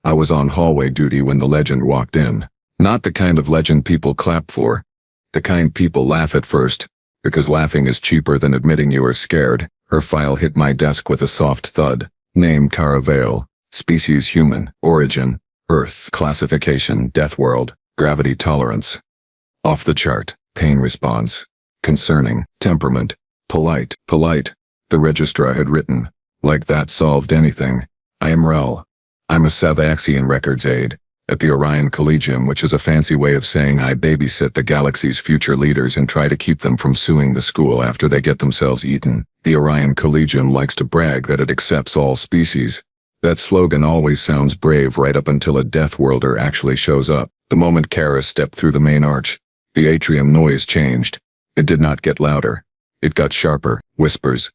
I was on hallway duty when the legend walked in. Not the kind of legend people clap for. The kind people laugh at first, because laughing is cheaper than admitting you are scared. Her file hit my desk with a soft thud. Name Kara Vale. Species human. Origin Earth. Classification Deathworld. Gravity tolerance. Off the chart. Pain response. Concerning. Temperament. Polite. The registrar had written. Like that solved anything. I am Rel. I'm a Savaxian records aide at the Orion Collegium, which is a fancy way of saying I babysit the galaxy's future leaders and try to keep them from suing the school after they get themselves eaten. The Orion Collegium likes to brag that it accepts all species. That slogan always sounds brave right up until a Deathworlder actually shows up. The moment Kara stepped through the main arch, the atrium noise changed. It did not get louder. It got sharper. Whispers.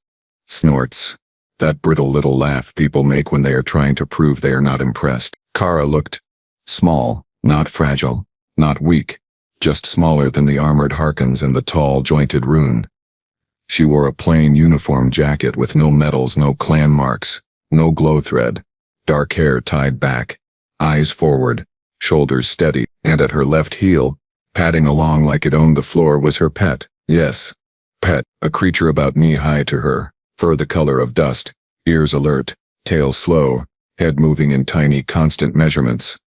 Snorts. That brittle little laugh people make when they are trying to prove they are not impressed. Kara looked small, not fragile, not weak, just smaller than the armored Harkins and the tall, jointed Rune. She wore a plain uniform jacket with no medals, no clan marks, no glow thread, dark hair tied back, eyes forward, shoulders steady, and at her left heel, padding along like it owned the floor, was her pet. Yes, pet, a creature about knee-high to her, fur the color of dust, ears alert, tail slow, head moving in tiny constant measurements.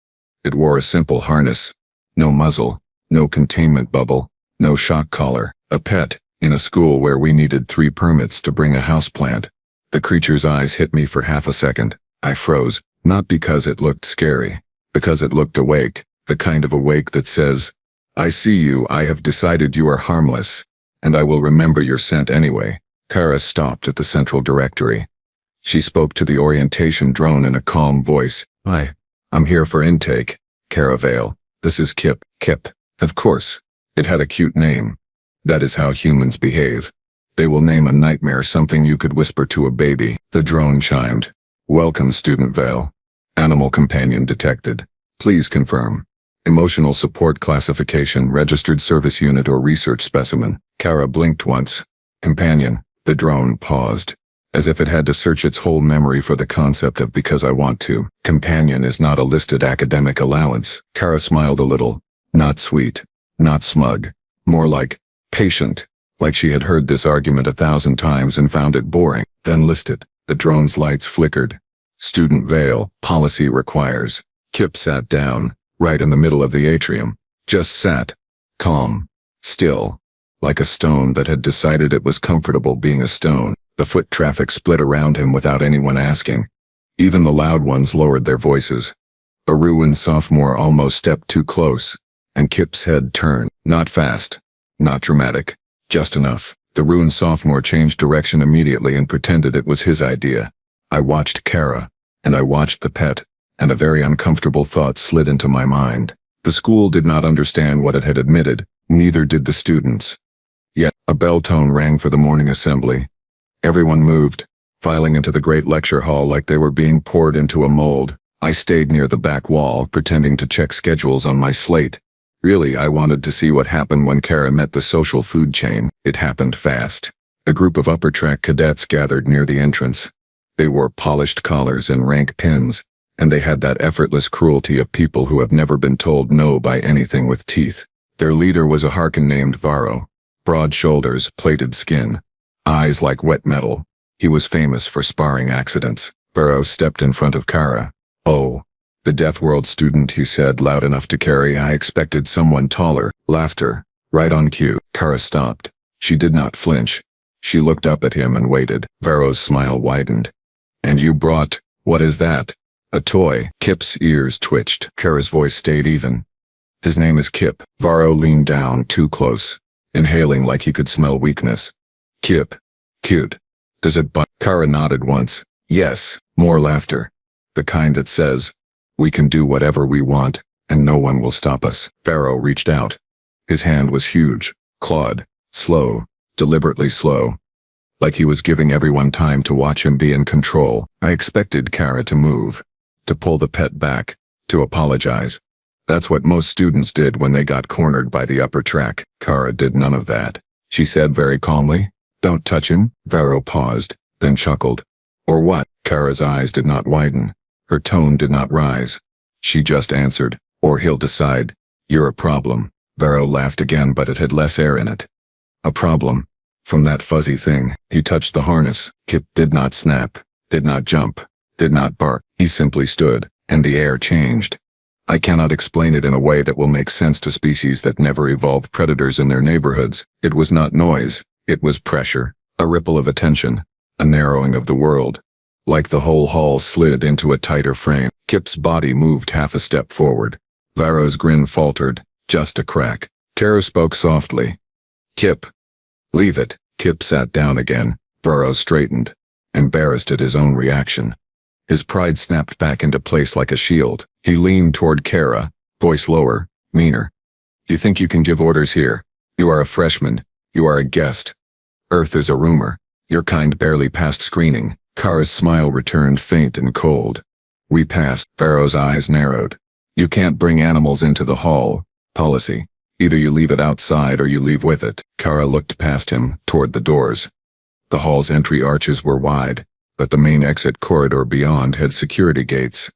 It wore a simple harness. No muzzle, no containment bubble, no shock collar. A pet, in a school where we needed 3 permits to bring a houseplant. The creature's eyes hit me for half a second. I froze, not because it looked scary, because it looked awake, the kind of awake that says, I see you, I have decided you are harmless, and I will remember your scent anyway. Kara stopped at the central directory. She spoke to the orientation drone in a calm voice. Hi, I'm here for intake. Kara Vale. This is Kip. Kip. Of course. It had a cute name. That is how humans behave. They will name a nightmare something you could whisper to a baby. The drone chimed. Welcome, Student Vale. Animal companion detected. Please confirm. Emotional support classification, registered service unit or research specimen. Kara blinked once. Companion. The drone paused, as if it had to search its whole memory for the concept of because I want to. Companion is not a listed academic allowance. Kara smiled a little. Not sweet. Not smug. More like patient. Like she had heard this argument 1,000 times and found it boring. Then listed. The drone's lights flickered. Student Vale. Policy requires. Kip sat down, right in the middle of the atrium. Just sat. Calm. Still. Like a stone that had decided it was comfortable being a stone. The foot traffic split around him without anyone asking. Even the loud ones lowered their voices. A Ruin sophomore almost stepped too close, and Kip's head turned. Not fast. Not dramatic. Just enough. The Ruin sophomore changed direction immediately and pretended it was his idea. I watched Kara, and I watched the pet, and a very uncomfortable thought slid into my mind. The school did not understand what it had admitted, neither did the students. Yet, a bell tone rang for the morning assembly. Everyone moved, filing into the great lecture hall like they were being poured into a mold. I stayed near the back wall, pretending to check schedules on my slate. Really, I wanted to see what happened when Kara met the social food chain. It happened fast. A group of upper track cadets gathered near the entrance. They wore polished collars and rank pins, and they had that effortless cruelty of people who have never been told no by anything with teeth. Their leader was a Harkin named Varro. Broad shoulders, plated skin, eyes like wet metal. He was famous for sparring accidents. Varro stepped in front of Kara. Oh, the Deathworld student, he said, loud enough to carry. I expected someone taller. Laughter. Right on cue. Kara stopped. She did not flinch. She looked up at him and waited. Varro's smile widened. And you brought, what is that? A toy. Kip's ears twitched. Kara's voice stayed even. His name is Kip. Varro leaned down too close, inhaling like he could smell weakness. Kip. Cute. Does it bite? Kara nodded once. Yes. More laughter. The kind that says, we can do whatever we want, and no one will stop us. Varro reached out. His hand was huge, clawed, slow, deliberately slow. Like he was giving everyone time to watch him be in control. I expected Kara to move, to pull the pet back, to apologize. That's what most students did when they got cornered by the upper track. Kara did none of that. She said very calmly, don't touch him. Varro paused, then chuckled. Or what? Kara's eyes did not widen. Her tone did not rise. She just answered, or he'll decide. You're a problem. Varro laughed again, but it had less air in it. A problem? From that fuzzy thing. He touched the harness. Kip did not snap, did not jump, did not bark. He simply stood, and the air changed. I cannot explain it in a way that will make sense to species that never evolved predators in their neighborhoods. It was not noise. It was pressure, a ripple of attention, a narrowing of the world. Like the whole hall slid into a tighter frame, Kip's body moved half a step forward. Varro's grin faltered, just a crack. Kara spoke softly. Kip. Leave it. Kip sat down again. Varro straightened, embarrassed at his own reaction. His pride snapped back into place like a shield. He leaned toward Kara, voice lower, meaner. You think you can give orders here? You are a freshman. You are a guest. Earth is a rumor. Your kind barely passed screening. Kara's smile returned faint and cold. We passed. Varro's eyes narrowed. You can't bring animals into the hall. Policy. Either you leave it outside or you leave with it. Kara looked past him, toward the doors. The hall's entry arches were wide, but the main exit corridor beyond had security gates,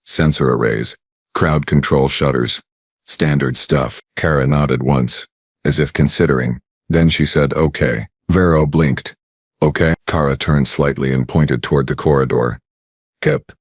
sensor arrays, crowd control shutters. Standard stuff. Kara nodded once, as if considering. Then she said, okay. Varro blinked. Okay. Kara turned slightly and pointed toward the corridor. Kip.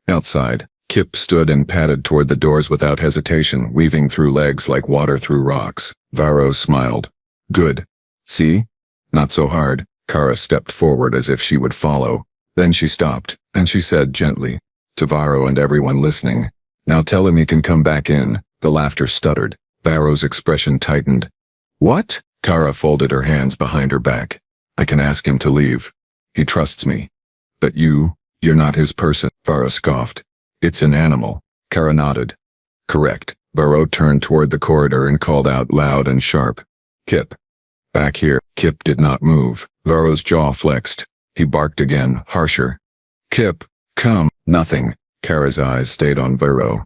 Outside. Kip stood and padded toward the doors without hesitation, weaving through legs like water through rocks. Varro smiled. Good. See? Not so hard. Kara stepped forward as if she would follow. Then she stopped, and she said gently, to Varro and everyone listening, now tell him he can come back in. The laughter stuttered. Varro's expression tightened. What? Kara folded her hands behind her back. I can ask him to leave. He trusts me. But you're not his person. Varro scoffed. It's an animal. Kara nodded. Correct. Varro turned toward the corridor and called out loud and sharp. Kip. Back here. Kip did not move. Varro's jaw flexed. He barked again, harsher. Kip, come. Nothing. Kara's eyes stayed on Varro.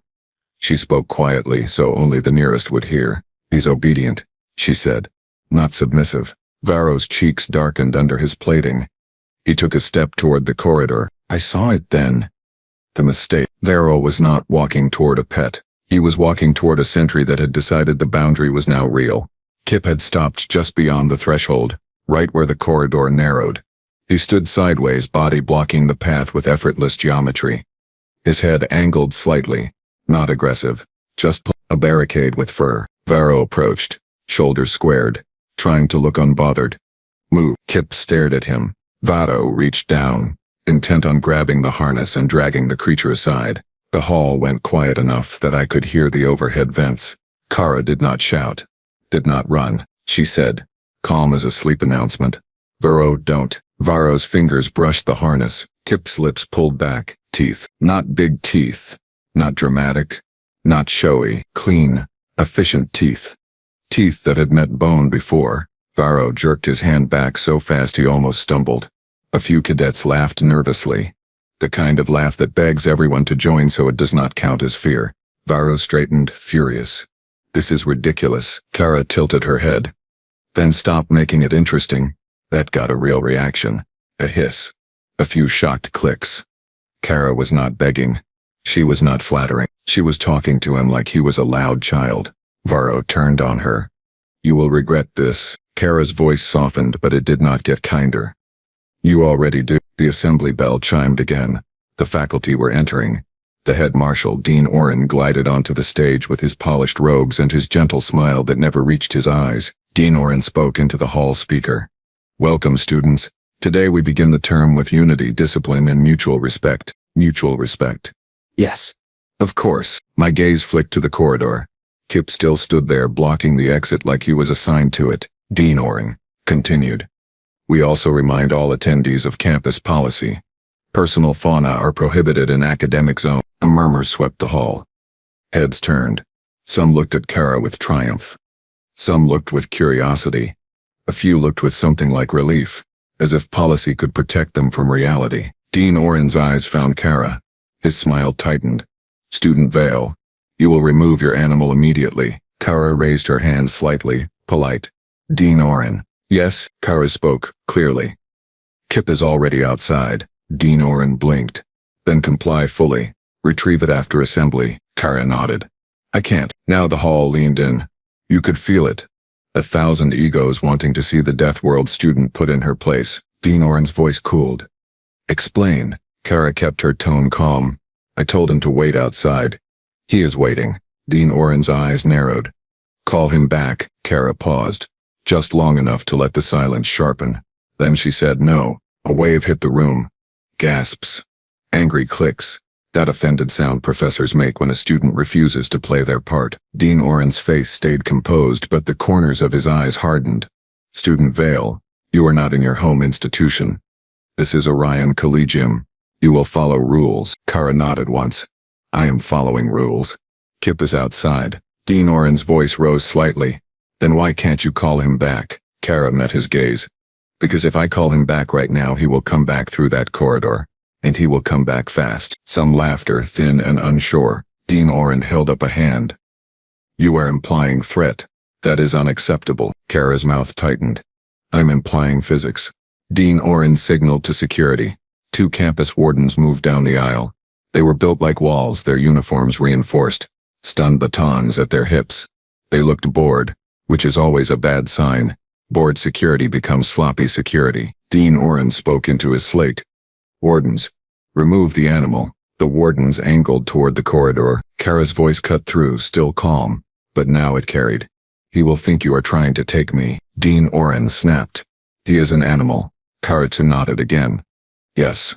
She spoke quietly so only the nearest would hear. He's obedient, she said. Not submissive. Varro's cheeks darkened under his plating. He took a step toward the corridor. I saw it then. The mistake. Varro was not walking toward a pet. He was walking toward a sentry that had decided the boundary was now real. Kip had stopped just beyond the threshold, right where the corridor narrowed. He stood sideways, body blocking the path with effortless geometry. His head angled slightly, not aggressive, just a barricade with fur. Varro approached, shoulders squared, trying to look unbothered. Move. Kip stared at him. Varro reached down, intent on grabbing the harness and dragging the creature aside. The hall went quiet enough that I could hear the overhead vents. Kara did not shout, did not run. She said, calm as a sleep announcement. Varro, don't. Varro's fingers brushed the harness. Kip's lips pulled back. Teeth. Not big teeth. Not dramatic. Not showy. Clean, efficient teeth. Teeth that had met bone before. Varro jerked his hand back so fast he almost stumbled. A few cadets laughed nervously. The kind of laugh that begs everyone to join so it does not count as fear. Varro straightened, furious. This is ridiculous. Kara tilted her head. Then stop making it interesting. That got a real reaction. A hiss. A few shocked clicks. Kara was not begging. She was not flattering. She was talking to him like he was a loud child. Varro turned on her. You will regret this. Kara's voice softened, but it did not get kinder. You already do. The assembly bell chimed again. The faculty were entering. The head marshal, Dean Oren, glided onto the stage with his polished robes and his gentle smile that never reached his eyes. Dean Oren spoke into the hall speaker. Welcome, students. Today we begin the term with unity, discipline, and mutual respect. Mutual respect. Yes. Of course. My gaze flicked to the corridor. Kip still stood there blocking the exit like he was assigned to it. Dean Oren continued. We also remind all attendees of campus policy. Personal fauna are prohibited in academic zone. A murmur swept the hall. Heads turned. Some looked at Kara with triumph. Some looked with curiosity. A few looked with something like relief, as if policy could protect them from reality. Dean Oren's eyes found Kara. His smile tightened. Student Vale, you will remove your animal immediately. Kara raised her hand slightly, polite. Dean Oren. Yes, Kara spoke, clearly. Kip is already outside. Dean Oren blinked. Then comply fully. Retrieve it after assembly. Kara Kara nodded. I can't. Now the hall leaned in. You could feel it. 1,000 egos wanting to see the Deathworld student put in her place. Dean Oren's voice cooled. Explain. Kara kept her tone calm. I told him to wait outside. He is waiting. Dean Oren's eyes narrowed. Call him back. Kara paused. Just long enough to let the silence sharpen. Then she said no. A wave hit the room. Gasps. Angry clicks. That offended sound professors make when a student refuses to play their part. Dean Oren's face stayed composed, but the corners of his eyes hardened. Student Vale, you are not in your home institution. This is Orion Collegium. You will follow rules. Kara nodded once. I am following rules. Kip is outside. Dean Oren's voice rose slightly. Then why can't you call him back? Kara met his gaze. Because if I call him back right now, he will come back through that corridor. And he will come back fast. Some laughter, thin and unsure. Dean Oren held up a hand. You are implying threat. That is unacceptable. Kara's mouth tightened. I'm implying physics. Dean Oren signaled to security. 2 campus wardens moved down the aisle. They were built like walls, their uniforms reinforced. Stun batons at their hips. They looked bored, which is always a bad sign. Bored security becomes sloppy security. Dean Oren spoke into his slate. Wardens. Remove the animal. The wardens angled toward the corridor. Kara's voice cut through, still calm, but now it carried. He will think you are trying to take me. Dean Oren snapped. He is an animal. Kara nodded again. Yes.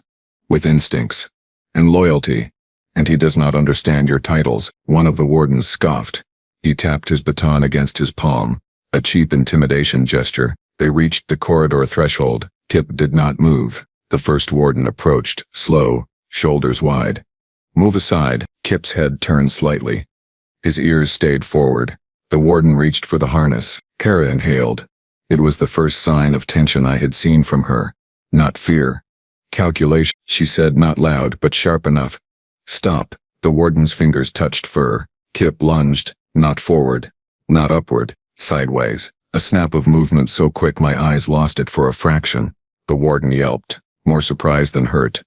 With instincts. And loyalty. And he does not understand your titles. One of the wardens scoffed. He tapped his baton against his palm. A cheap intimidation gesture. They reached the corridor threshold. Kip did not move. The first warden approached, slow, shoulders wide. Move aside. Kip's head turned slightly. His ears stayed forward. The warden reached for the harness. Kara inhaled. It was the first sign of tension I had seen from her. Not fear. Calculation, she said, not loud but sharp enough. Stop. The warden's fingers touched fur. Kip lunged, not forward, not upward, sideways. A snap of movement so quick my eyes lost it for a fraction. The warden yelped, more surprised than hurt.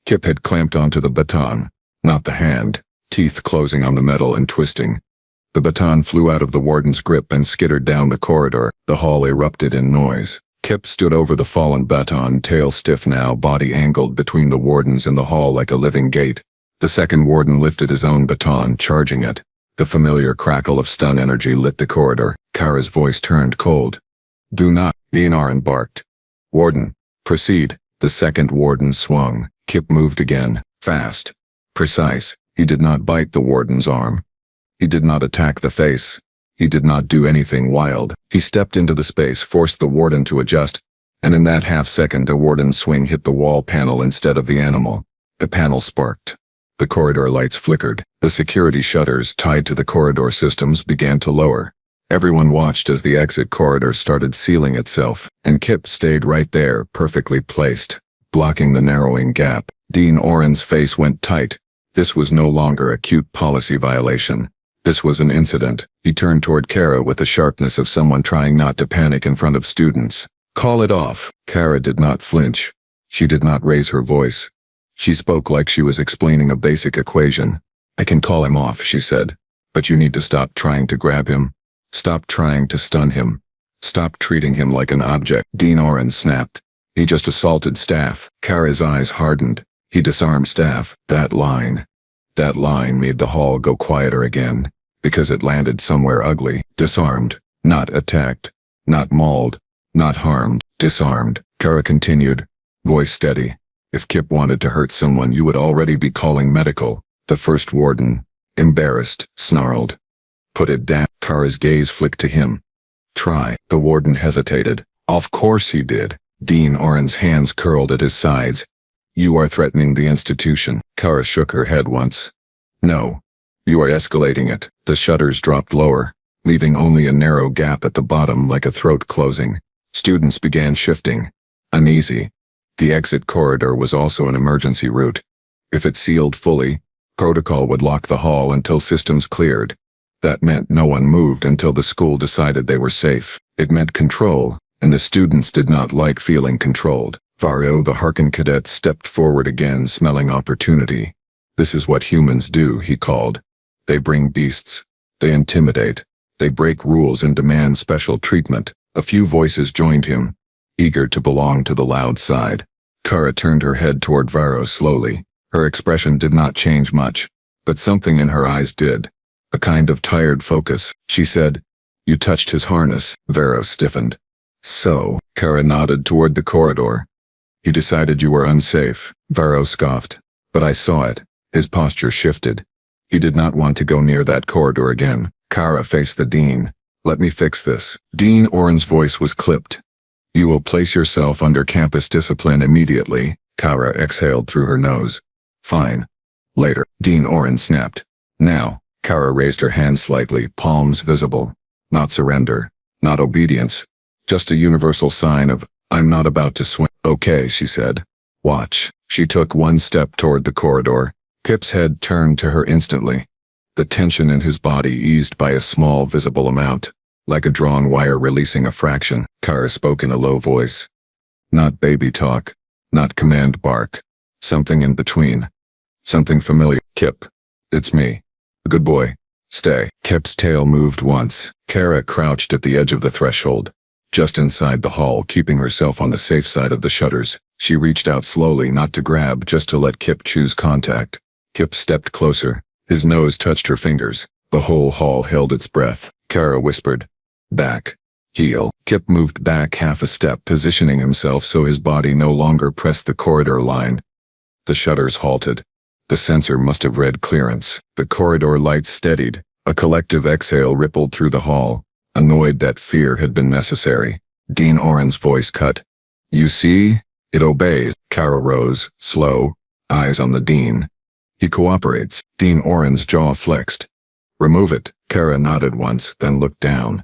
Kip had clamped onto the baton, not the hand, teeth closing on the metal and twisting. The baton flew out of the warden's grip and skittered down the corridor. The hall erupted in noise. Kip stood over the fallen baton, tail stiff now, body angled between the wardens and the hall like a living gate. The second warden lifted his own baton, charging it. The familiar crackle of stun energy lit the corridor. Kara's voice turned cold. Do not, Dean Oren barked. Warden, proceed. The second warden swung. Kip moved again, fast, precise. He did not bite the warden's arm. He did not attack the face. He did not do anything wild. He stepped into the space, forced the warden to adjust, and in that half second a warden's swing hit the wall panel instead of the animal. The panel sparked. The corridor lights flickered. The security shutters tied to the corridor systems began to lower. Everyone watched as the exit corridor started sealing itself, and Kip stayed right there, perfectly placed, blocking the narrowing gap. Dean Oren's face went tight. This was no longer a cute policy violation. This was an incident. He turned toward Kara with the sharpness of someone trying not to panic in front of students. Call it off. Kara did not flinch. She did not raise her voice. She spoke like she was explaining a basic equation. I can call him off, she said. But you need to stop trying to grab him. Stop trying to stun him. Stop treating him like an object. Dean Oren snapped. He just assaulted staff. Kara's eyes hardened. He disarmed staff. That line made the hall go quieter again. Because it landed somewhere ugly. Disarmed. Not attacked. Not mauled. Not harmed. Disarmed. Kara continued. Voice steady. If Kip wanted to hurt someone, you would already be calling medical. The first warden, embarrassed, snarled. Put it down. Kara's gaze flicked to him. Try. The warden hesitated. Of course he did. Dean Oren's hands curled at his sides. You are threatening the institution. Kara shook her head once. No. You are escalating it. The shutters dropped lower, leaving only a narrow gap at the bottom like a throat closing. Students began shifting. Uneasy. The exit corridor was also an emergency route. If it sealed fully, protocol would lock the hall until systems cleared. That meant no one moved until the school decided they were safe. It meant control, and the students did not like feeling controlled. Vario, the Harkin cadet, stepped forward again, smelling opportunity. This is what humans do, he called. They bring beasts. They intimidate. They break rules and demand special treatment. A few voices joined him, eager to belong to the loud side. Kara turned her head toward Varro slowly. Her expression did not change much, but something in her eyes did. A kind of tired focus. She said, "You touched his harness." Varro stiffened. "So?" Kara nodded toward the corridor. "He decided you were unsafe." Varro scoffed. "But I saw it." His posture shifted. He did not want to go near that corridor again. Kara faced the dean. "Let me fix this." Dean Oren's voice was clipped. "You will place yourself under campus discipline immediately." Kara exhaled through her nose. "Fine. Later." Dean Oren snapped. "Now." Kara raised her hand slightly, palms visible. Not surrender. Not obedience. Just a universal sign of, "I'm not about to swing." "Okay," she said. "Watch." She took one step toward the corridor. Kip's head turned to her instantly. The tension in his body eased by a small visible amount, like a drawn wire releasing a fraction. Kara spoke in a low voice. Not baby talk. Not command bark. Something in between. Something familiar. "Kip. It's me. Good boy. Stay." Kip's tail moved once. Kara crouched at the edge of the threshold, just inside the hall, keeping herself on the safe side of the shutters. She reached out slowly, not to grab, just to let Kip choose contact. Kip stepped closer. His nose touched her fingers. The whole hall held its breath. Kara whispered, "Back. Heel." Kip moved back half a step, positioning himself so his body no longer pressed the corridor line. The shutters halted. The sensor must have read clearance. The corridor lights steadied. A collective exhale rippled through the hall, annoyed that fear had been necessary. Dean Oren's voice cut. "You see? It obeys." Kara rose, slow, eyes on the dean. "He cooperates." Dean Oren's jaw flexed. "Remove it." Kara nodded once, then looked down.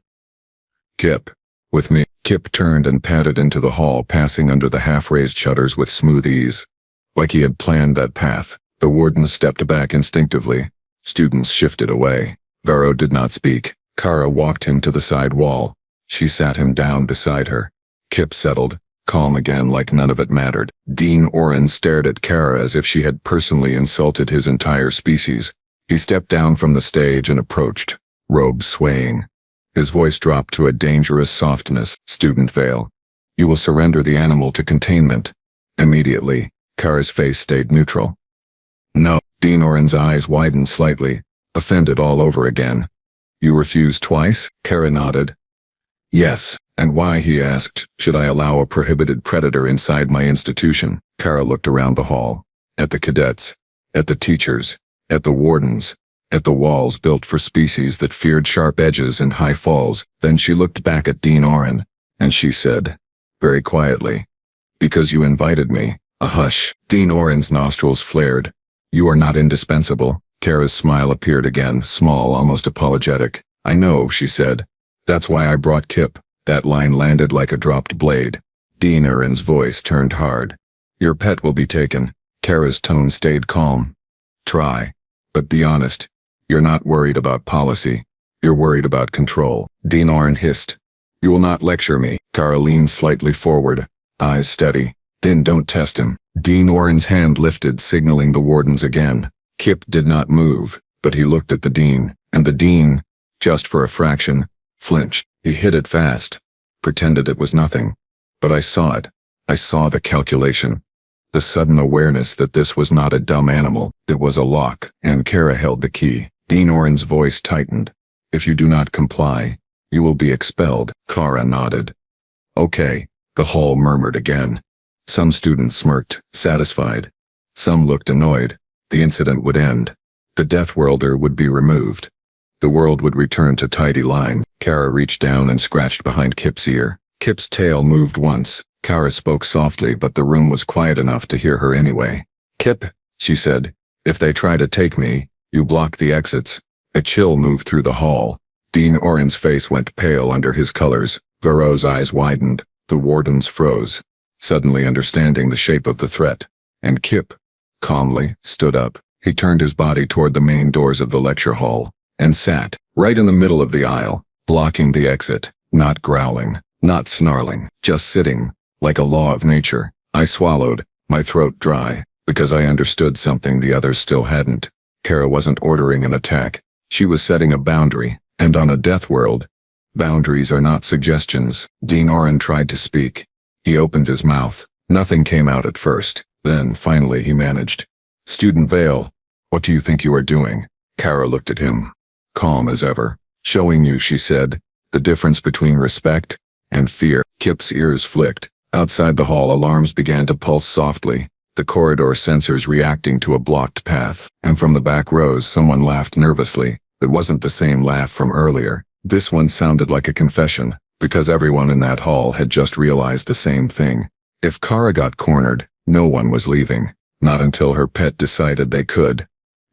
"Kip. With me." Kip turned and padded into the hall, passing under the half-raised shutters with smooth ease. Like he had planned that path. The warden stepped back instinctively. Students shifted away. Varro did not speak. Kara walked him to the side wall. She sat him down beside her. Kip settled, calm again, like none of it mattered. Dean Oren stared at Kara as if she had personally insulted his entire species. He stepped down from the stage and approached, robes swaying. His voice dropped to a dangerous softness. "Student Vale. You will surrender the animal to containment." Immediately, Kara's face stayed neutral. "No." Dean Oren's eyes widened slightly, offended all over again. "You refused twice?" Kara nodded. "Yes." "And why?" he asked. "Should I allow a prohibited predator inside my institution?" Kara looked around the hall. At the cadets. At the teachers. At the wardens. At the walls built for species that feared sharp edges and high falls. Then she looked back at Dean Oren, and she said, very quietly, "Because you invited me." A hush. Dean Oren's nostrils flared. "You are not indispensable." Kara's smile appeared again, small, almost apologetic. "I know," she said. "That's why I brought Kip." That line landed like a dropped blade. Dean Oren's voice turned hard. "Your pet will be taken." Kara's tone stayed calm. "Try. But be honest. You're not worried about policy. You're worried about control." Dean Oren hissed. "You will not lecture me." Kara leaned slightly forward, eyes steady. "Then don't test him." Dean Oren's hand lifted, signaling the wardens again. Kip did not move, but he looked at the dean, and the dean, just for a fraction, flinched. He hit it fast, pretended it was nothing. But I saw it. I saw the calculation. The sudden awareness that this was not a dumb animal, it was a lock, and Kara held the key. Dean Oren's voice tightened. "If you do not comply, you will be expelled." Kara nodded. "Okay." The hall murmured again. Some students smirked, satisfied. Some looked annoyed. The incident would end. The Deathworlder would be removed. The world would return to tidy line. Kara reached down and scratched behind Kip's ear. Kip's tail moved once. Kara spoke softly, but the room was quiet enough to hear her anyway. "Kip," she said, "if they try to take me, you block the exits." A chill moved through the hall. Dean Oren's face went pale under his colors. Varro's eyes widened. The wardens froze, suddenly understanding the shape of the threat. And Kip, calmly, stood up. He turned his body toward the main doors of the lecture hall, and sat, right in the middle of the aisle, blocking the exit, not growling, not snarling, just sitting, like a law of nature. I swallowed, my throat dry, because I understood something the others still hadn't. Kara wasn't ordering an attack. She was setting a boundary, and on a Deathworld, boundaries are not suggestions. Dean Oren tried to speak. He opened his mouth. Nothing came out at first. Then, finally, he managed. Student Vale, what do you think you are doing? Kara looked at him. Calm as ever. Showing you, she said, the difference between respect and fear. Kip's ears flicked. Outside the hall, alarms began to pulse softly, the corridor sensors reacting to a blocked path. And from the back rows, someone laughed nervously. It wasn't the same laugh from earlier. This one sounded like a confession, because everyone in that hall had just realized the same thing. If Kara got cornered, no one was leaving. Not until her pet decided they could.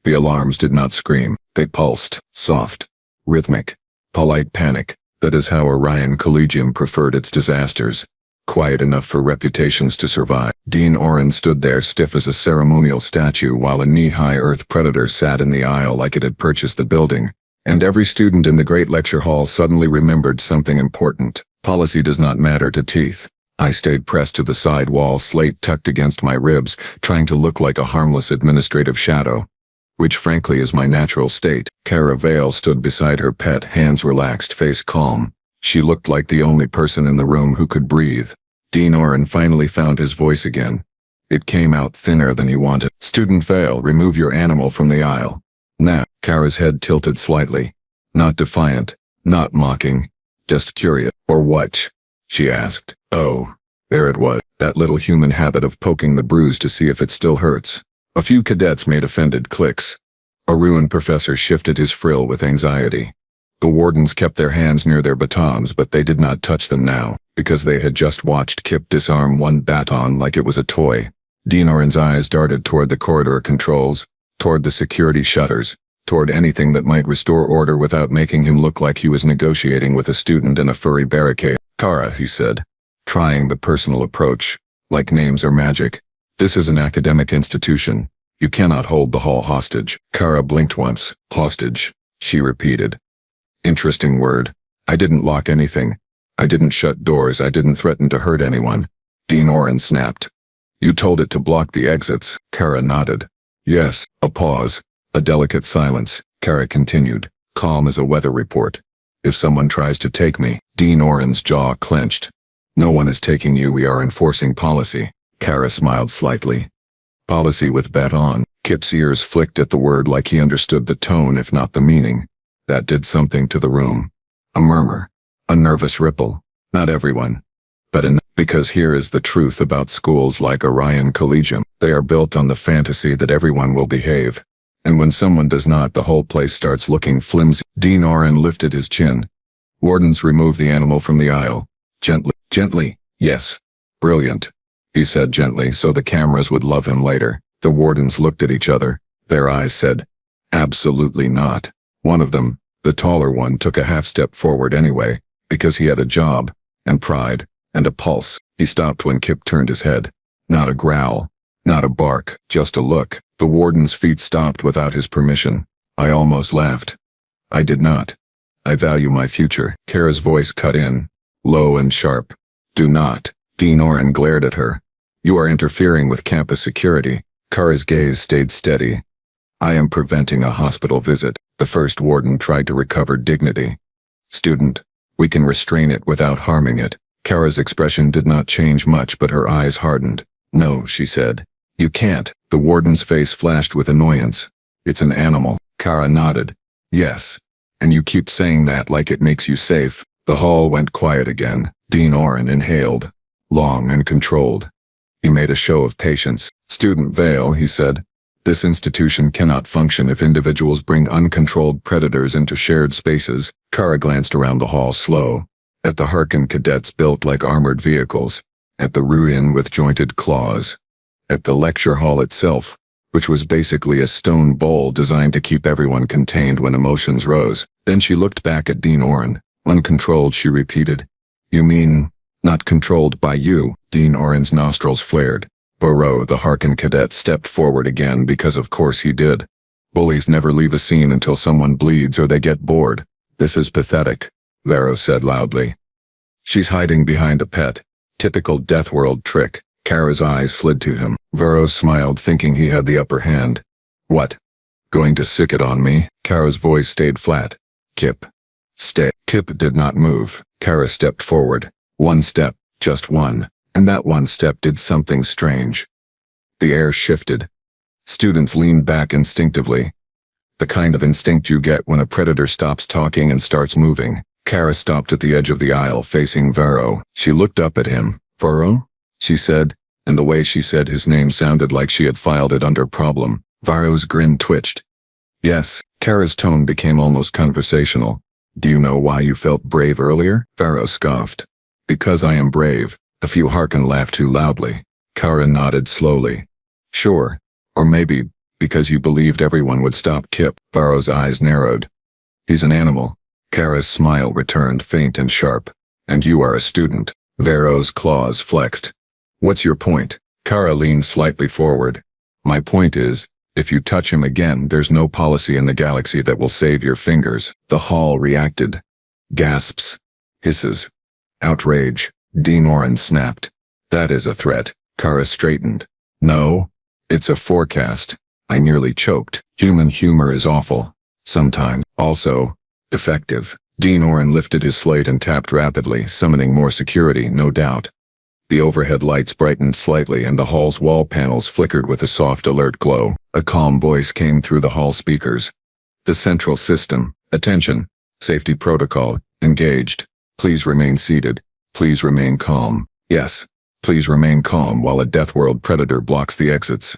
The alarms did not scream. They pulsed, soft, rhythmic, polite panic. That is how Orion Collegium preferred its disasters. Quiet enough for reputations to survive. Dean Oren stood there stiff as a ceremonial statue while a knee-high Earth predator sat in the aisle like it had purchased the building. And every student in the great lecture hall suddenly remembered something important. Policy does not matter to teeth. I stayed pressed to the side wall, slate tucked against my ribs, trying to look like a harmless administrative shadow. Which frankly is my natural state. Kara Vale stood beside her pet, hands relaxed, face calm. She looked like the only person in the room who could breathe. Dean Oren finally found his voice again. It came out thinner than he wanted. Student Vale, remove your animal from the aisle. Now, Kara's head tilted slightly. Not defiant, not mocking, just curious. Or what? She asked. Oh, there it was, that little human habit of poking the bruise to see if it still hurts. A few cadets made offended clicks. A ruined professor shifted his frill with anxiety. The wardens kept their hands near their batons, but they did not touch them now, because they had just watched Kip disarm one baton like it was a toy. Dean Oren's eyes darted toward the corridor controls, toward the security shutters, toward anything that might restore order without making him look like he was negotiating with a student in a furry barricade. Kara, he said, trying the personal approach, like names are magic. This is an academic institution. You cannot hold the hall hostage. Kara blinked once. Hostage, she repeated. Interesting word. I didn't lock anything. I didn't shut doors. I didn't threaten to hurt anyone. Dean Oren snapped. You told it to block the exits. Kara nodded. Yes. A pause. A delicate silence. Kara continued, calm as a weather report. If someone tries to take me, Dean Oren's jaw clenched. No one is taking you. We are enforcing policy. Kara smiled slightly. Policy with bet on. Kip's ears flicked at the word like he understood the tone if not the meaning. That did something to the room. A murmur. A nervous ripple. Not everyone. But enough. Because here is the truth about schools like Orion Collegium. They are built on the fantasy that everyone will behave. And when someone does not, the whole place starts looking flimsy. Dean Oren lifted his chin. Wardens, remove the animal from the aisle. Gently. Gently. Yes. Brilliant. He said gently so the cameras would love him later. The wardens looked at each other. Their eyes said, absolutely not. One of them, the taller one, took a half step forward anyway, because he had a job, and pride, and a pulse. He stopped when Kip turned his head. Not a growl, not a bark, just a look. The warden's feet stopped without his permission. I almost laughed. I did not. I value my future. Kara's voice cut in, low and sharp. Do not. Dean Oren glared at her. You are interfering with campus security. Kara's gaze stayed steady. I am preventing a hospital visit. The first warden tried to recover dignity. Student, we can restrain it without harming it. Kara's expression did not change much, but her eyes hardened. No, she said. You can't. The warden's face flashed with annoyance. It's an animal. Kara nodded. Yes. And you keep saying that like it makes you safe. The hall went quiet again. Dean Oren inhaled. Long and controlled. He made a show of patience. Student Vale, he said. This institution cannot function if individuals bring uncontrolled predators into shared spaces. Kara glanced around the hall slow. At the Harkin cadets built like armored vehicles. At the ruin with jointed claws. At the lecture hall itself, which was basically a stone bowl designed to keep everyone contained when emotions rose. Then she looked back at Dean Oren. Uncontrolled, she repeated. You mean, not controlled by you? Dean Oren's nostrils flared. Barreau, the Harkin cadet, stepped forward again because of course he did. Bullies never leave a scene until someone bleeds or they get bored. This is pathetic, Barreau said loudly. She's hiding behind a pet. Typical Deathworld trick. Kara's eyes slid to him. Barreau smiled, thinking he had the upper hand. What? Going to sick it on me? Kara's voice stayed flat. Kip. Stay. Kip did not move. Kara stepped forward. One step, just one, and that one step did something strange. The air shifted. Students leaned back instinctively. The kind of instinct you get when a predator stops talking and starts moving. Kara stopped at the edge of the aisle facing Varro. She looked up at him. Varro? She said, and the way she said his name sounded like she had filed it under problem. Varro's grin twitched. Yes. Kara's tone became almost conversational. Do you know why you felt brave earlier? Varro scoffed. Because I am brave. A few Harkin laughed too loudly. Kara nodded slowly. Sure. Or maybe, because you believed everyone would stop Kip. Varro's eyes narrowed. He's an animal. Kara's smile returned faint and sharp. And you are a student. Varro's claws flexed. What's your point? Kara leaned slightly forward. My point is, if you touch him again, there's no policy in the galaxy that will save your fingers. The hall reacted. Gasps. Hisses. Outrage. Dean Oren snapped. That is a threat. Kara straightened. No. It's a forecast. I nearly choked. Human humor is awful. Sometimes. Also, effective. Dean Oren lifted his slate and tapped rapidly, summoning more security, no doubt. The overhead lights brightened slightly and the hall's wall panels flickered with a soft alert glow. A calm voice came through the hall speakers. The central system. Attention. Safety protocol. Engaged. Please remain seated. Please remain calm. Yes. Please remain calm while a Deathworld predator blocks the exits.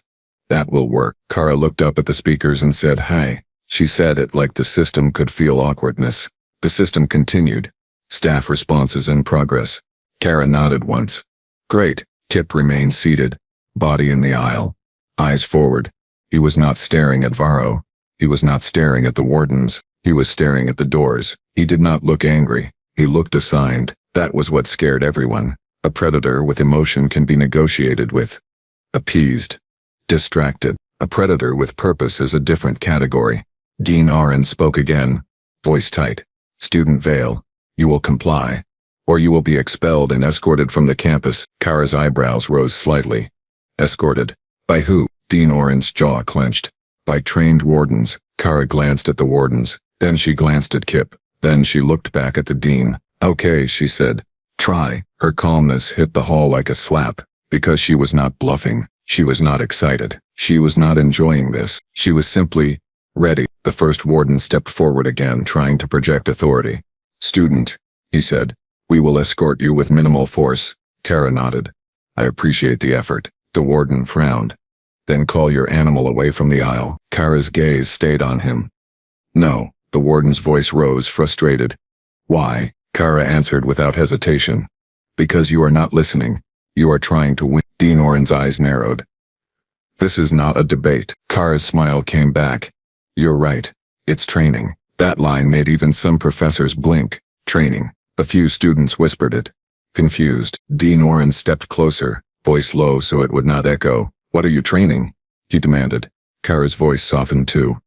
That will work. Kara looked up at the speakers and said hi. She said it like the system could feel awkwardness. The system continued. Staff responses in progress. Kara nodded once. Great. Kip remained seated. Body in the aisle. Eyes forward. He was not staring at Varro. He was not staring at the wardens. He was staring at the doors. He did not look angry. He looked assigned. That was what scared everyone. A predator with emotion can be negotiated with. Appeased. Distracted. A predator with purpose is a different category. Dean Oren spoke again. Voice tight. Student Vale. You will comply. Or you will be expelled and escorted from the campus. Kara's eyebrows rose slightly. Escorted. By who? Dean Oren's jaw clenched. By trained wardens. Kara glanced at the wardens. Then she glanced at Kip. Then she looked back at the dean. Okay, she said. Try. Her calmness hit the hall like a slap. Because she was not bluffing. She was not excited. She was not enjoying this. She was simply ready. The first warden stepped forward again, trying to project authority. Student, he said. We will escort you with minimal force. Kara nodded. I appreciate the effort. The warden frowned. Then call your animal away from the aisle. Kara's gaze stayed on him. No. The warden's voice rose, frustrated. Why? Kara answered without hesitation. Because you are not listening. You are trying to win. Dean Oren's eyes narrowed. This is not a debate. Kara's smile came back. You're right. It's training. That line made even some professors blink. Training. A few students whispered it. Confused, Dean Oren stepped closer, voice low so it would not echo. What are you training? He demanded. Kara's voice softened too.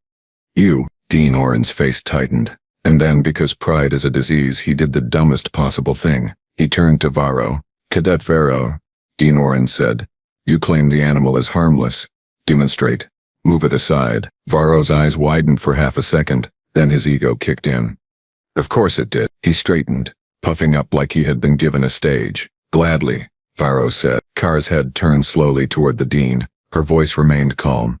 You. Dean Oren's face tightened. And then, because pride is a disease, he did the dumbest possible thing. He turned to Varro. Cadet Varro, Dean Oren said. You claim the animal is harmless. Demonstrate. Move it aside. Varro's eyes widened for half a second, then his ego kicked in. Of course it did. He straightened, puffing up like he had been given a stage. Gladly, Varro said. Kara's head turned slowly toward the dean. Her voice remained calm.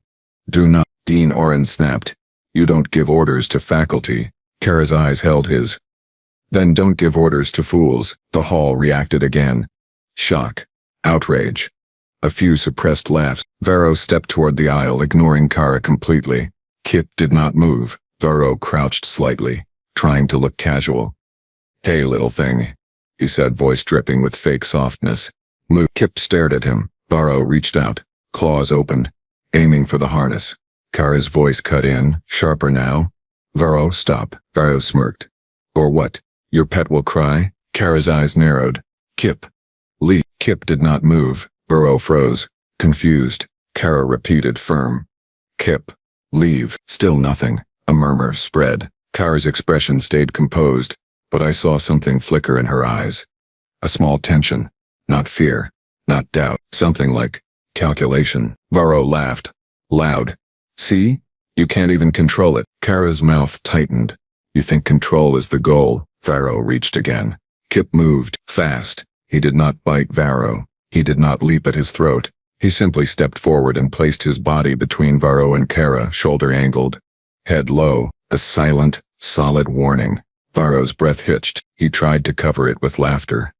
Do not. Dean Oren snapped. You don't give orders to faculty. Kara's eyes held his. Then don't give orders to fools. The hall reacted again. Shock. Outrage. A few suppressed laughs. Varro stepped toward the aisle, ignoring Kara completely. Kip did not move. Varro crouched slightly, trying to look casual. Hey, little thing, he said, voice dripping with fake softness. Move. Kip stared at him. Varro reached out, claws opened, aiming for the harness. Kara's voice cut in, sharper now. Varro, stop. Varro smirked. Or what? Your pet will cry? Kara's eyes narrowed. Kip. Leave. Kip did not move. Varro froze, confused. Kara repeated firm. Kip. Leave. Still nothing. A murmur spread. Kara's expression stayed composed, but I saw something flicker in her eyes. A small tension. Not fear. Not doubt. Something like calculation. Varro laughed. Loud. See? You can't even control it. Kara's mouth tightened. You think control is the goal? Varro reached again. Kip moved, fast. He did not bite Varro. He did not leap at his throat. He simply stepped forward and placed his body between Varro and Kara, shoulder angled. Head low, a silent, solid warning. Varro's breath hitched. He tried to cover it with laughter.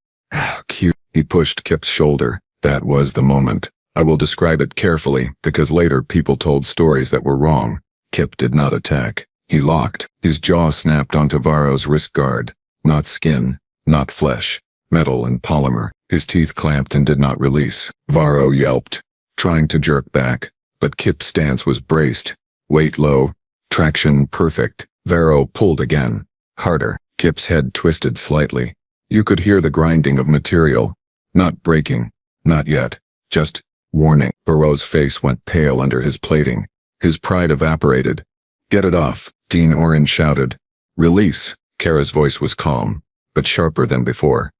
Cute. He pushed Kip's shoulder. That was the moment. I will describe it carefully, because later people told stories that were wrong. Kip did not attack. He locked. His jaw snapped onto Varro's wrist guard. Not skin, not flesh, metal and polymer. His teeth clamped and did not release. Varro yelped, trying to jerk back, but Kip's stance was braced. Weight low, traction perfect. Varro pulled again. Harder. Kip's head twisted slightly. You could hear the grinding of material. Not breaking. Not yet. Just warning. Varro's face went pale under his plating. His pride evaporated. Get it off, Dean Oren shouted. Release. Kara's voice was calm, but sharper than before.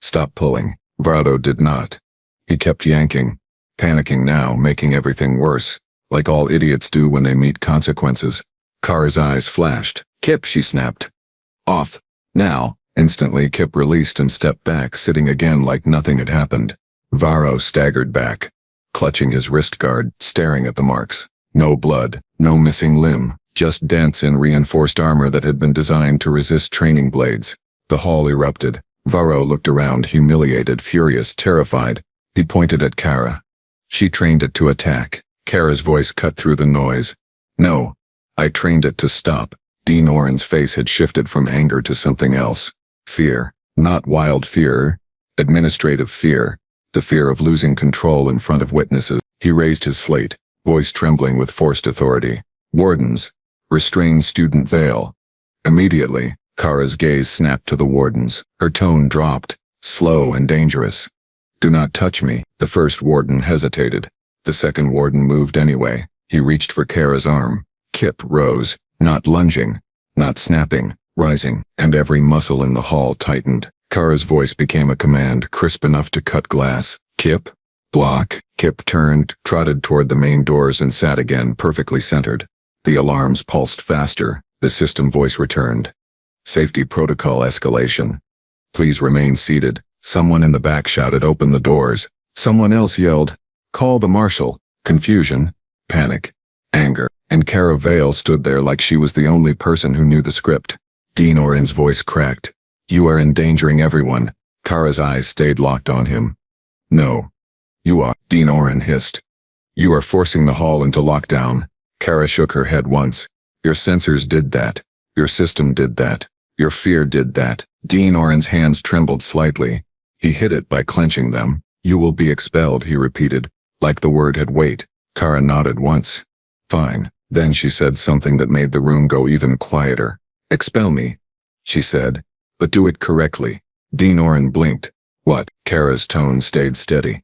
Stop pulling. Varro did not. He kept yanking, panicking now, making everything worse, like all idiots do when they meet consequences. Kara's eyes flashed. Kip, she snapped. Off. Now. Instantly, Kip released and stepped back, sitting again like nothing had happened. Varro staggered back, clutching his wrist guard, staring at the marks. No blood, no missing limb, just dents in reinforced armor that had been designed to resist training blades. The hall erupted. Varro looked around, humiliated, furious, terrified. He pointed at Kara. She trained it to attack. Kara's voice cut through the noise. No. I trained it to stop. Dean Oren's face had shifted from anger to something else. Fear. Not wild fear. Administrative fear. The fear of losing control in front of witnesses. He raised his slate, voice trembling with forced authority. Wardens. Restrain student Vale. Immediately, Kara's gaze snapped to the wardens. Her tone dropped, slow and dangerous. Do not touch me. The first warden hesitated. The second warden moved anyway. He reached for Kara's arm. Kip rose, not lunging, not snapping, rising, and every muscle in the hall tightened. Kara's voice became a command, crisp enough to cut glass. Kip, block. Kip turned, trotted toward the main doors and sat again, perfectly centered. The alarms pulsed faster. The system voice returned. Safety protocol escalation. Please remain seated. Someone in the back shouted, open the doors. Someone else yelled, call the marshal. Confusion, panic, anger, and Kara Vale stood there like she was the only person who knew the script. Dean Oren's voice cracked. You are endangering everyone. Kara's eyes stayed locked on him. No. You are, Dean Oren hissed. You are forcing the hall into lockdown. Kara shook her head once. Your sensors did that. Your system did that. Your fear did that. Dean Oren's hands trembled slightly. He hid it by clenching them. You will be expelled, he repeated, like the word had weight. Kara nodded once. Fine. Then she said something that made the room go even quieter. Expel me, she said, but do it correctly. Dean Oren blinked. What? Kara's tone stayed steady.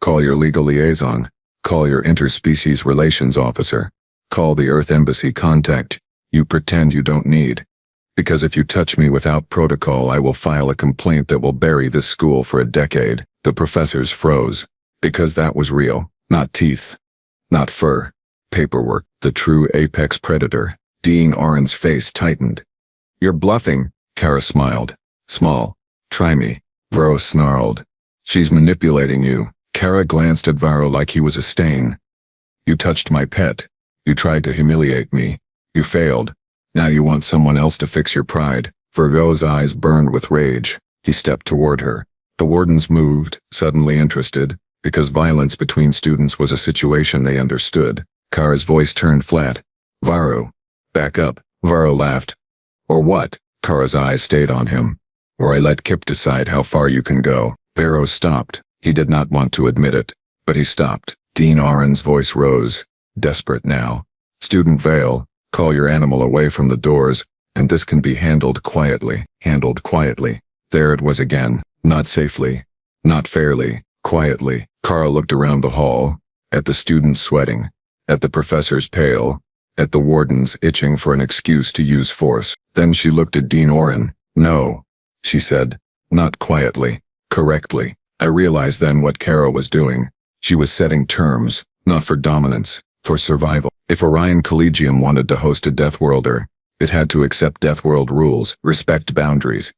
Call your legal liaison. Call your interspecies relations officer. Call the Earth Embassy contact you pretend you don't need. Because if you touch me without protocol, I will file a complaint that will bury this school for a decade. The professors froze. Because that was real. Not teeth. Not fur. Paperwork. The true apex predator. Dean Oren's face tightened. You're bluffing. Kara smiled. Small. Try me. Varro snarled. She's manipulating you. Kara glanced at Varro like he was a stain. You touched my pet. You tried to humiliate me. You failed. Now you want someone else to fix your pride. Varro's eyes burned with rage. He stepped toward her. The wardens moved, suddenly interested, because violence between students was a situation they understood. Kara's voice turned flat. Varro. Back up. Varro laughed. Or what? Kara's eyes stayed on him. Or I let Kip decide how far you can go. Varro stopped. He did not want to admit it, but he stopped. Dean Oren's voice rose, desperate now. Student Vale, call your animal away from the doors, and this can be handled quietly. Handled quietly. There it was again. Not safely. Not fairly. Quietly. Kara looked around the hall, at the students sweating, at the professors pale, at the wardens itching for an excuse to use force. Then she looked at Dean Oren. No, she said. Not quietly. Correctly. I realized then what Kara was doing. She was setting terms, not for dominance, For survival. If Orion Collegium wanted to host a Deathworlder, it had to accept Deathworld rules, respect boundaries.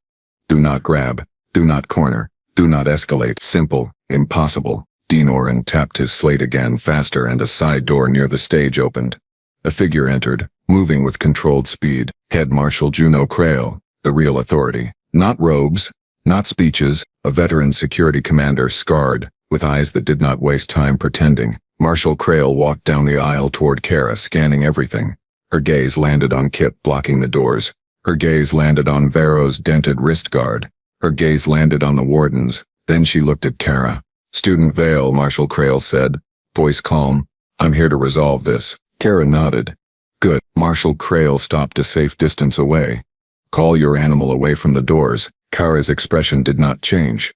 Do not grab, do not corner, do not escalate. Simple, impossible. Dean Oren tapped his slate again faster and a side door near the stage opened. A figure entered, moving with controlled speed. Head Marshal Juno Crail, the real authority. Not robes, not speeches, a veteran security commander scarred, with eyes that did not waste time pretending. Marshal Crail walked down the aisle toward Kara, scanning everything. Her gaze landed on Kip blocking the doors. Her gaze landed on Varro's dented wrist guard. Her gaze landed on the wardens. Then she looked at Kara. Student Vale, Marshal Crail said, voice calm. I'm here to resolve this. Kara nodded. Good. Marshal Crail stopped a safe distance away. Call your animal away from the doors. Kara's expression did not change.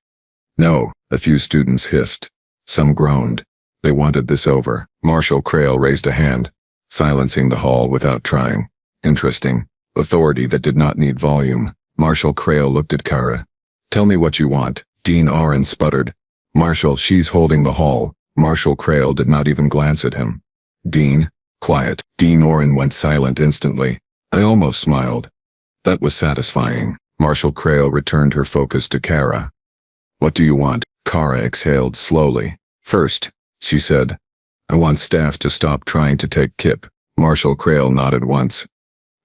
No, a few students hissed. Some groaned. They wanted this over. Marshal Crail raised a hand, silencing the hall without trying. Interesting. Authority that did not need volume. Marshal Crail looked at Kara. Tell me what you want. Dean Oren sputtered. Marshal, she's holding the hall. Marshal Crail did not even glance at him. Dean, quiet. Dean Oren went silent instantly. I almost smiled. That was satisfying. Marshal Crail returned her focus to Kara. What do you want? Kara exhaled slowly. First, she said, I want staff to stop trying to take Kip. Marshal Crail nodded once.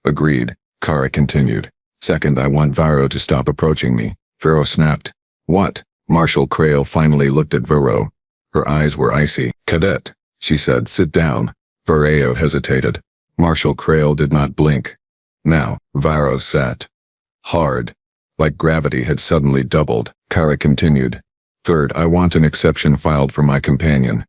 Agreed, Kara continued. Second, I want Varro to stop approaching me. Varro snapped. What? Marshal Crail finally looked at Varro. Her eyes were icy. Cadet, she said, sit down. Varro hesitated. Marshal Crail did not blink. Now, Varro sat. Hard. Like gravity had suddenly doubled. Kara continued. Third, I want an exception filed for my companion.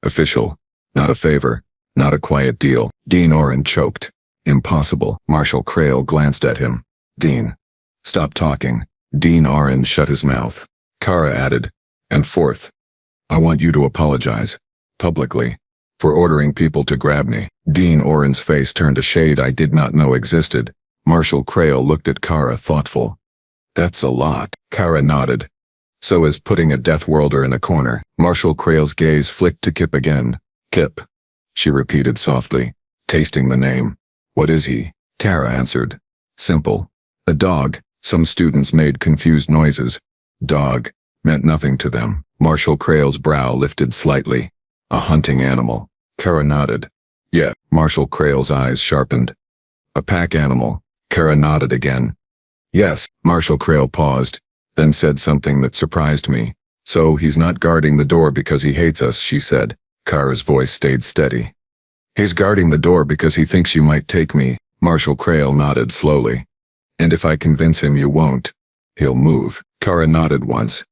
Official. Not a favor. Not a quiet deal. Dean Oren choked. Impossible. Marshal Crail glanced at him. Dean. Stop talking. Dean Oren shut his mouth. Kara added. And fourth. I want you to apologize. Publicly. For ordering people to grab me. Dean Oren's face turned a shade I did not know existed. Marshal Crail looked at Kara thoughtful. That's a lot. Kara nodded. So is putting a Deathworlder in a corner. Marshal Crail's gaze flicked to Kip again. Kip. She repeated softly, tasting the name. What is he? Kara answered. Simple. A dog. Some students made confused noises. Dog meant nothing to them. Marshal Crail's brow lifted slightly. A hunting animal. Kara nodded. Yeah. Marshal Crail's eyes sharpened. A pack animal. Kara nodded again. Yes. Marshal Crail paused, then said something that surprised me. So he's not guarding the door because he hates us, she said. Kara's voice stayed steady. He's guarding the door because he thinks you might take me. Marshal Crail nodded slowly. And if I convince him you won't, he'll move. Kara nodded once.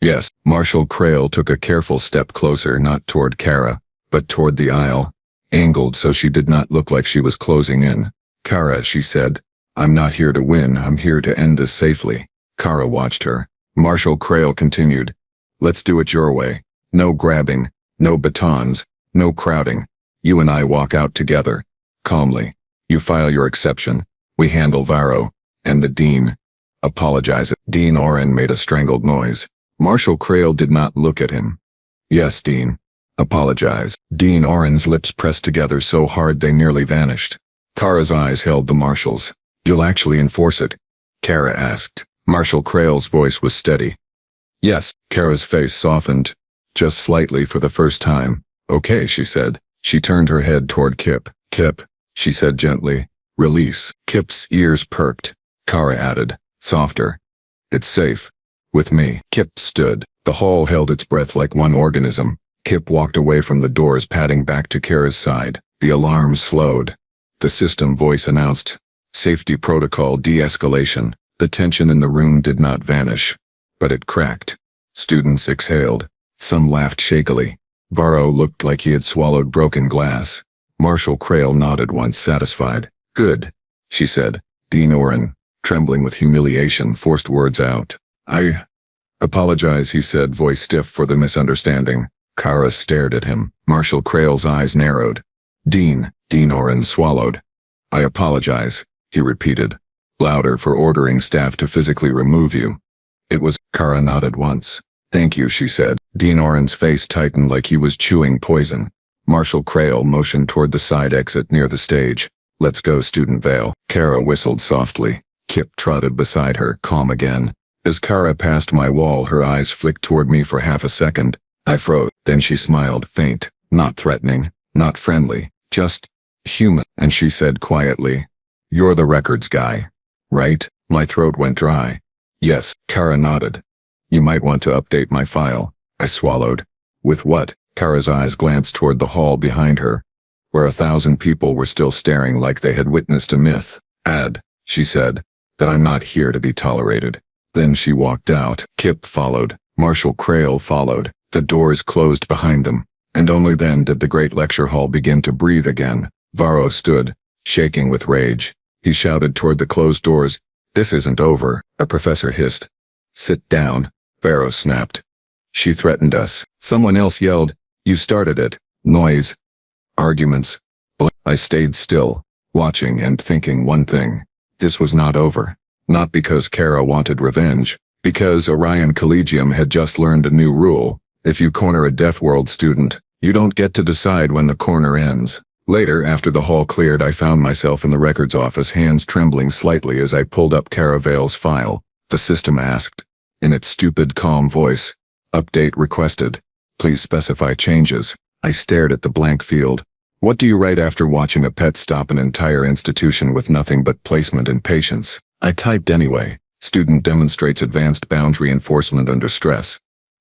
Yes. Marshal Crail took a careful step closer, not toward Kara, but toward the aisle, angled so she did not look like she was closing in. Kara, she said, I'm not here to win, I'm here to end this safely. Kara watched her. Marshal Crail continued. Let's do it your way. No grabbing, no batons, no crowding. You and I walk out together. Calmly. You file your exception. We handle Varro. And the Dean. Apologize. Dean Oren made a strangled noise. Marshal Crail did not look at him. Yes, Dean. Apologize. Dean Oren's lips pressed together so hard they nearly vanished. Kara's eyes held the Marshal's. You'll actually enforce it? Kara asked. Marshal Crail's voice was steady. Yes. Kara's face softened. Just slightly for the first time. Okay, she said. She turned her head toward Kip. Kip, she said gently. Release. Kip's ears perked. Kara added. Softer. It's safe. With me. Kip stood. The hall held its breath like one organism. Kip walked away from the doors, padding back to Kara's side. The alarms slowed. The system voice announced. Safety protocol de-escalation. The tension in the room did not vanish, but it cracked. Students exhaled. Some laughed shakily. Varro looked like he had swallowed broken glass. Marshal Crail nodded once satisfied. Good, she said. Dean Oren, trembling with humiliation, forced words out. I apologize, he said, voice stiff for the misunderstanding. Kara stared at him. Marshal Crail's eyes narrowed. Dean Oren swallowed. I apologize, he repeated, louder, for ordering staff to physically remove you. It was. Kara nodded once. Thank you, she said. Dean Oren's face tightened like he was chewing poison. Marshal Crail motioned toward the side exit near the stage. Let's go, Student Vale. Kara whistled softly. Kip trotted beside her, calm again. As Kara passed my wall, her eyes flicked toward me for half a second. I froze. Then she smiled, faint, not threatening, not friendly, just human. And she said quietly, "You're the records guy, right?" My throat went dry. Yes, Kara nodded. You might want to update my file. I swallowed. With what? Kara's eyes glanced toward the hall behind her, where 1,000 people were still staring like they had witnessed a myth. Add, she said, that I'm not here to be tolerated. Then she walked out. Kip followed. Marshal Crail followed. The doors closed behind them, and only then did the great lecture hall begin to breathe again. Varro stood, shaking with rage. He shouted toward the closed doors. This isn't over, a professor hissed. Sit down, Varro snapped. She threatened us. Someone else yelled, you started it. Noise. Arguments. I stayed still, watching and thinking one thing. This was not over. Not because Kara wanted revenge. Because Orion Collegium had just learned a new rule. If you corner a Deathworld student, you don't get to decide when the corner ends. Later, after the hall cleared, I found myself in the records office, hands trembling slightly as I pulled up Kara Vale's file. The system asked, in its stupid, calm voice, update requested. Please specify changes. I stared at the blank field. What do you write after watching a pet stop an entire institution with nothing but placement and patience? I typed anyway. Student demonstrates advanced boundary enforcement under stress.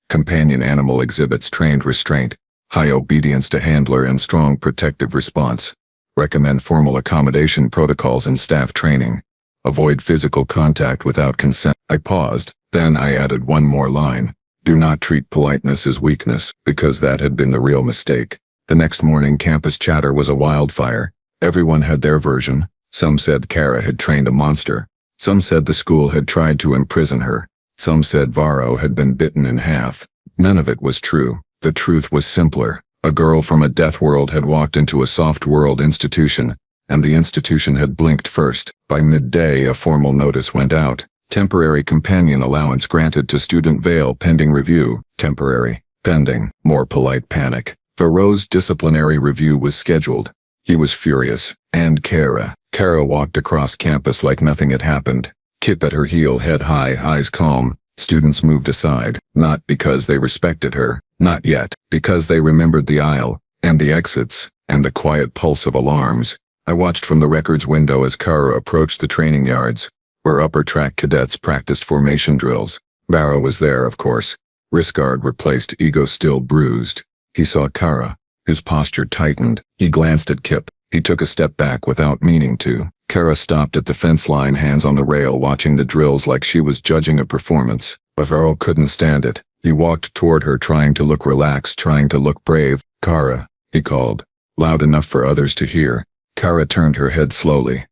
Companion animal exhibits trained restraint, high obedience to handler and strong protective response. Recommend formal accommodation protocols and staff training. Avoid physical contact without consent. I paused, then I added one more line. Do not treat politeness as weakness, because that had been the real mistake. The next morning, campus chatter was a wildfire. Everyone had their version. Some said Kara had trained a monster. Some said the school had tried to imprison her. Some said Varro had been bitten in half. None of it was true. The truth was simpler. A girl from a Deathworld had walked into a soft world institution, and the institution had blinked first. By midday, a formal notice went out. Temporary companion allowance granted to Student Vale pending review. Temporary. Pending. More polite panic. Varro's disciplinary review was scheduled. He was furious. And Kara. Kara walked across campus like nothing had happened. Kip at her heel, head high, eyes calm. Students moved aside, not because they respected her, not yet, because they remembered the aisle, and the exits, and the quiet pulse of alarms. I watched from the records window as Kara approached the training yards, where upper track cadets practiced formation drills. Varro was there, of course. Riscard replaced, ego still bruised. He saw Kara. His posture tightened. He glanced at Kip. He took a step back without meaning to. Kara stopped at the fence line, hands on the rail, watching the drills like she was judging a performance. But Varro couldn't stand it. He walked toward her, trying to look relaxed, trying to look brave. Kara, he called, loud enough for others to hear. Kara turned her head slowly.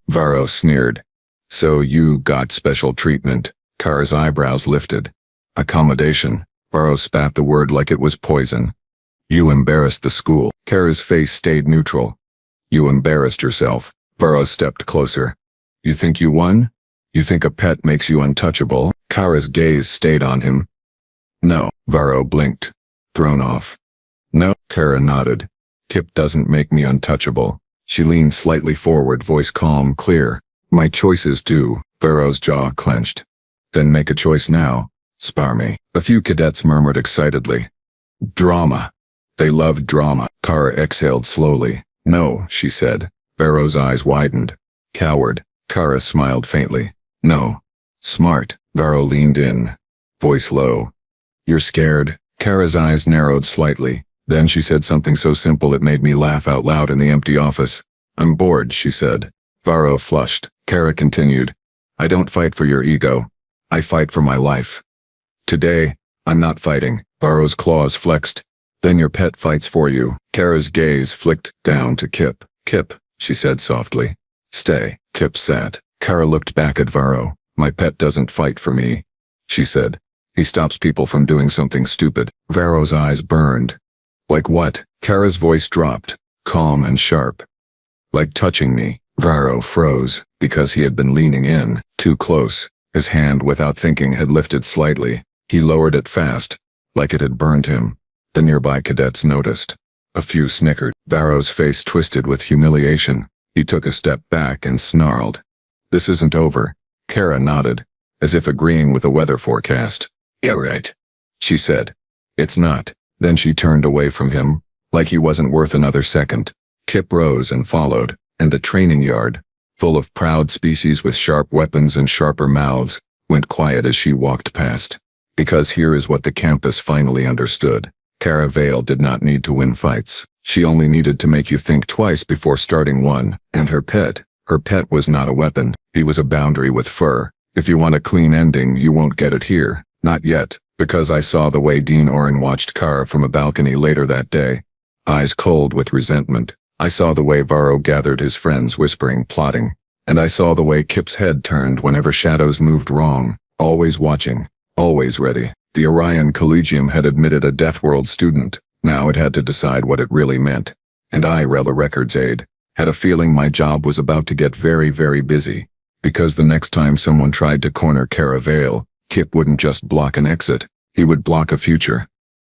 Varro sneered. So you got special treatment. Kara's eyebrows lifted. Accommodation. Varro spat the word like it was poison. You embarrassed the school. Kara's face stayed neutral. You embarrassed yourself. Varro stepped closer. You think you won? You think a pet makes you untouchable? Kara's gaze stayed on him. No. Varro blinked. Thrown off. No. Kara nodded. Kip doesn't make me untouchable. She leaned slightly forward, voice calm, clear. My choices do. Varro's jaw clenched. Then make a choice now. Spar me. A few cadets murmured excitedly. Drama. They loved drama. Kara exhaled slowly. No, she said. Varro's eyes widened. Coward. Kara smiled faintly. No. Smart. Varro leaned in. Voice low. You're scared? Kara's eyes narrowed slightly. Then she said something so simple it made me laugh out loud in the empty office. I'm bored, she said. Varro flushed. Kara continued. I don't fight for your ego. I fight for my life. Today, I'm not fighting. Varro's claws flexed. Then your pet fights for you. Kara's gaze flicked down to Kip. Kip, she said softly. Stay. Kip sat. Kara looked back at Varro. My pet doesn't fight for me, she said. He stops people from doing something stupid. Varro's eyes burned. Like what? Kara's voice dropped, calm and sharp. Like touching me. Varro froze, because he had been leaning in, too close. His hand, without thinking, had lifted slightly. He lowered it fast, like it had burned him. The nearby cadets noticed. A few snickered. Varro's face twisted with humiliation. He took a step back and snarled. "This isn't over." Kara nodded, as if agreeing with the weather forecast. "Yeah, right," she said. "It's not." Then she turned away from him, like he wasn't worth another second. Kip rose and followed, and the training yard, full of proud species with sharp weapons and sharper mouths, went quiet as she walked past. Because here is what the campus finally understood. Kara Vale did not need to win fights. She only needed to make you think twice before starting one. And her pet was not a weapon. He was a boundary with fur. If you want a clean ending, you won't get it here. Not yet, because I saw the way Dean Oren watched Kara from a balcony later that day. Eyes cold with resentment. I saw the way Varro gathered his friends whispering, plotting. And I saw the way Kip's head turned whenever shadows moved wrong. Always watching. Always ready. The Orion Collegium had admitted a Deathworld student. Now it had to decide what it really meant. And I, Rella Records aide, had a feeling my job was about to get very, very busy. Because the next time someone tried to corner Kara Vale, Kip wouldn't just block an exit. He would block a future.